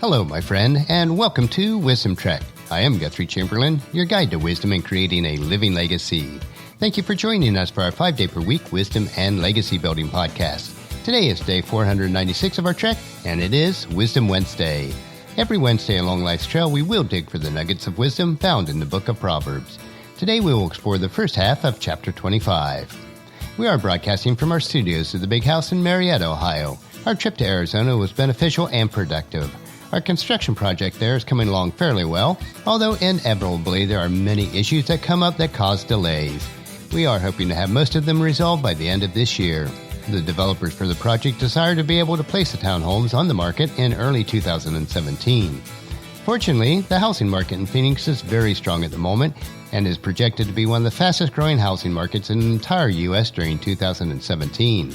Hello, my friend, and welcome to Wisdom Trek. I am Guthrie Chamberlain, your guide to wisdom and creating a living legacy. Thank you for joining us for our 5-day-per-week Wisdom and Legacy Building podcast. Today is day 496 of our trek, and it is Wisdom Wednesday. Every Wednesday along life's trail, we will dig for the nuggets of wisdom found in the book of Proverbs. Today, we will explore the first half of chapter 25. We are broadcasting from our studios at the Big House in Marietta, Ohio. Our trip to Arizona was beneficial and productive. Our construction project there is coming along fairly well, although inevitably there are many issues that come up that cause delays. We are hoping to have most of them resolved by the end of this year. The developers for the project desire to be able to place the townhomes on the market in early 2017. Fortunately, the housing market in Phoenix is very strong at the moment and is projected to be one of the fastest growing housing markets in the entire U.S. during 2017.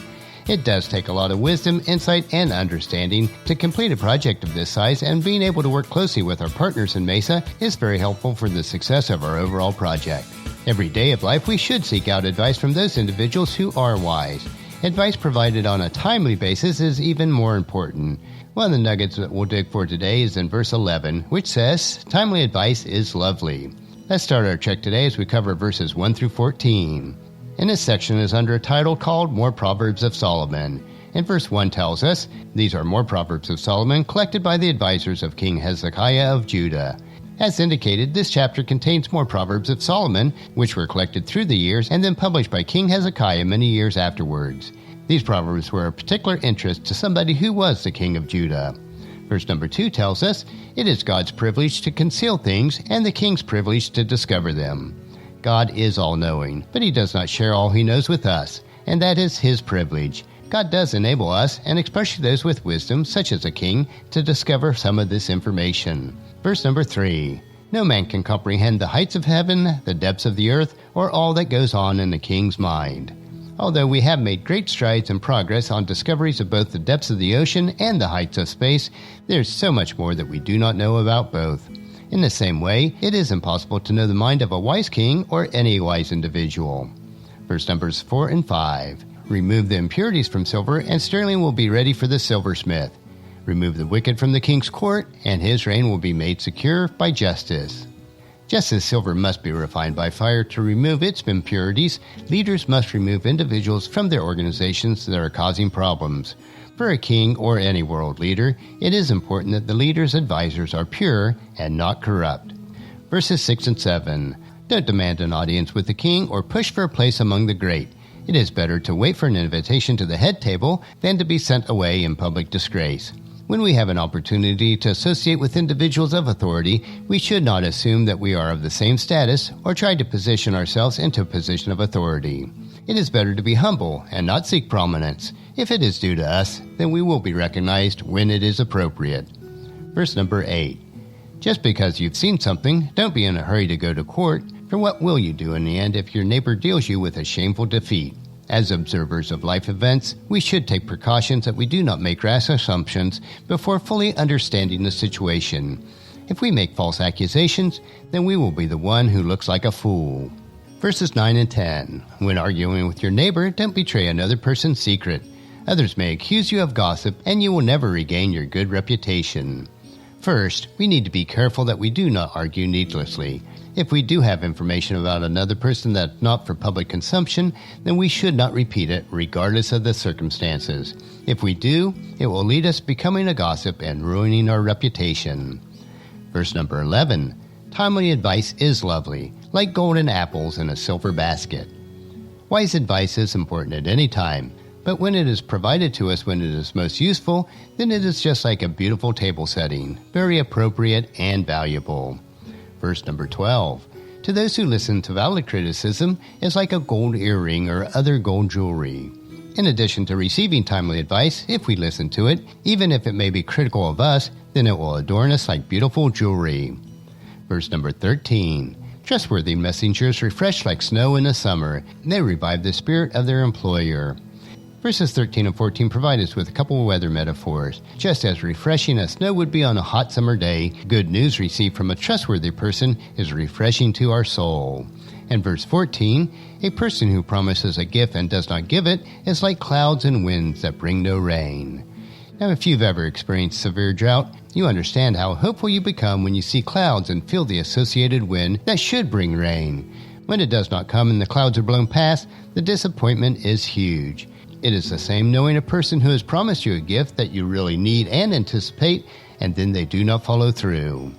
It does take a lot of wisdom, insight, and understanding to complete a project of this size, and being able to work closely with our partners in Mesa is very helpful for the success of our overall project. Every day of life, we should seek out advice from those individuals who are wise. Advice provided on a timely basis is even more important. One of the nuggets that we'll dig for today is in verse 11, which says, "Timely advice is lovely." Let's start our check today as we cover verses 1 through 14. And this section is under a title called More Proverbs of Solomon. And verse 1 tells us, "These are more Proverbs of Solomon collected by the advisors of King Hezekiah of Judah." As indicated, this chapter contains more Proverbs of Solomon, which were collected through the years and then published by King Hezekiah many years afterwards. These Proverbs were of particular interest to somebody who was the king of Judah. Verse number 2 tells us, "It is God's privilege to conceal things and the king's privilege to discover them." God is all-knowing, but he does not share all he knows with us, and that is his privilege. God does enable us, and especially those with wisdom, such as a king, to discover some of this information. Verse number 3, "No man can comprehend the heights of heaven, the depths of the earth, or all that goes on in the king's mind." Although we have made great strides and progress on discoveries of both the depths of the ocean and the heights of space, there is so much more that we do not know about both. In the same way, it is impossible to know the mind of a wise king or any wise individual. Verse numbers 4 and 5. "Remove the impurities from silver, and sterling will be ready for the silversmith. Remove the wicked from the king's court, and his reign will be made secure by justice." Just as silver must be refined by fire to remove its impurities, leaders must remove individuals from their organizations that are causing problems. For a king or any world leader, it is important that the leader's advisors are pure and not corrupt. Verses 6 and 7. "Don't demand an audience with the king or push for a place among the great. It is better to wait for an invitation to the head table than to be sent away in public disgrace." When we have an opportunity to associate with individuals of authority, we should not assume that we are of the same status or try to position ourselves into a position of authority. It is better to be humble and not seek prominence. If it is due to us, then we will be recognized when it is appropriate. Verse number 8. "Just because you've seen something, don't be in a hurry to go to court, for what will you do in the end if your neighbor deals you with a shameful defeat? As observers of life events, we should take precautions that we do not make rash assumptions before fully understanding the situation. If we make false accusations, then we will be the one who looks like a fool." Verses 9 and 10. "When arguing with your neighbor, don't betray another person's secret. Others may accuse you of gossip, and you will never regain your good reputation." First, we need to be careful that we do not argue needlessly. If we do have information about another person that's not for public consumption, then we should not repeat it, regardless of the circumstances. If we do, it will lead us becoming a gossip and ruining our reputation. Verse number 11. "Timely advice is lovely, like golden apples in a silver basket." Wise advice is important at any time, but when it is provided to us when it is most useful, then it is just like a beautiful table setting, very appropriate and valuable. Verse number 12. "To those who listen to valid criticism is like a gold earring or other gold jewelry." In addition to receiving timely advice, if we listen to it, even if it may be critical of us, then it will adorn us like beautiful jewelry. Verse number 13. "Trustworthy messengers refresh like snow in the summer, and they revive the spirit of their employer." Verses 13 and 14 provide us with a couple of weather metaphors. Just as refreshing as snow would be on a hot summer day, good news received from a trustworthy person is refreshing to our soul. And verse 14, "A person who promises a gift and does not give it is like clouds and winds that bring no rain." Now, if you've ever experienced severe drought, you understand how hopeful you become when you see clouds and feel the associated wind that should bring rain. When it does not come and the clouds are blown past, the disappointment is huge. It is the same knowing a person who has promised you a gift that you really need and anticipate, and then they do not follow through.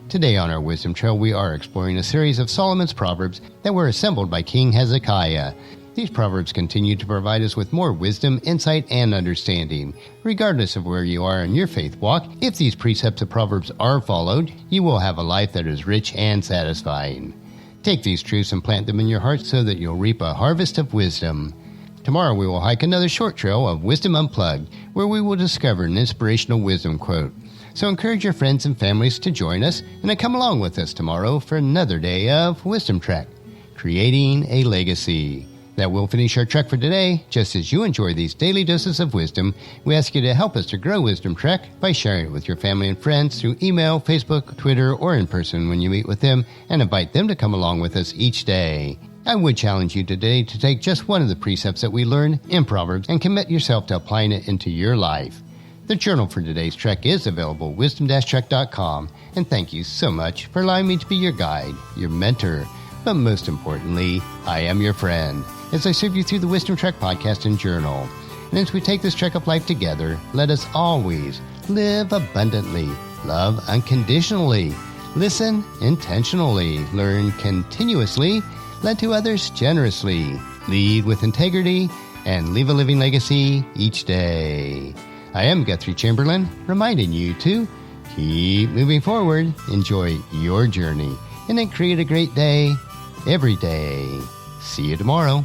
Today on our Wisdom Trail, we are exploring a series of Solomon's Proverbs that were assembled by King Hezekiah. These Proverbs continue to provide us with more wisdom, insight, and understanding. Regardless of where you are in your faith walk, if these precepts of Proverbs are followed, you will have a life that is rich and satisfying. Take these truths and plant them in your heart so that you'll reap a harvest of wisdom. Tomorrow we will hike another short trail of Wisdom Unplugged, where we will discover an inspirational wisdom quote. So encourage your friends and families to join us and then come along with us tomorrow for another day of Wisdom Trek, creating a legacy. That will finish our trek for today. Just as you enjoy these daily doses of wisdom, we ask you to help us to grow Wisdom Trek by sharing it with your family and friends through email, Facebook, Twitter, or in person when you meet with them, and invite them to come along with us each day. I would challenge you today to take just one of the precepts that we learn in Proverbs and commit yourself to applying it into your life. The journal for today's trek is available at wisdom-trek.com, and thank you so much for allowing me to be your guide, your mentor, but most importantly, I am your friend, as I serve you through the Wisdom Trek podcast and journal. And as we take this trek of life together, let us always live abundantly, love unconditionally, listen intentionally, learn continuously, lend to others generously, lead with integrity, and leave a living legacy each day. I am Guthrie Chamberlain, reminding you to keep moving forward, enjoy your journey, and then create a great day every day. See you tomorrow.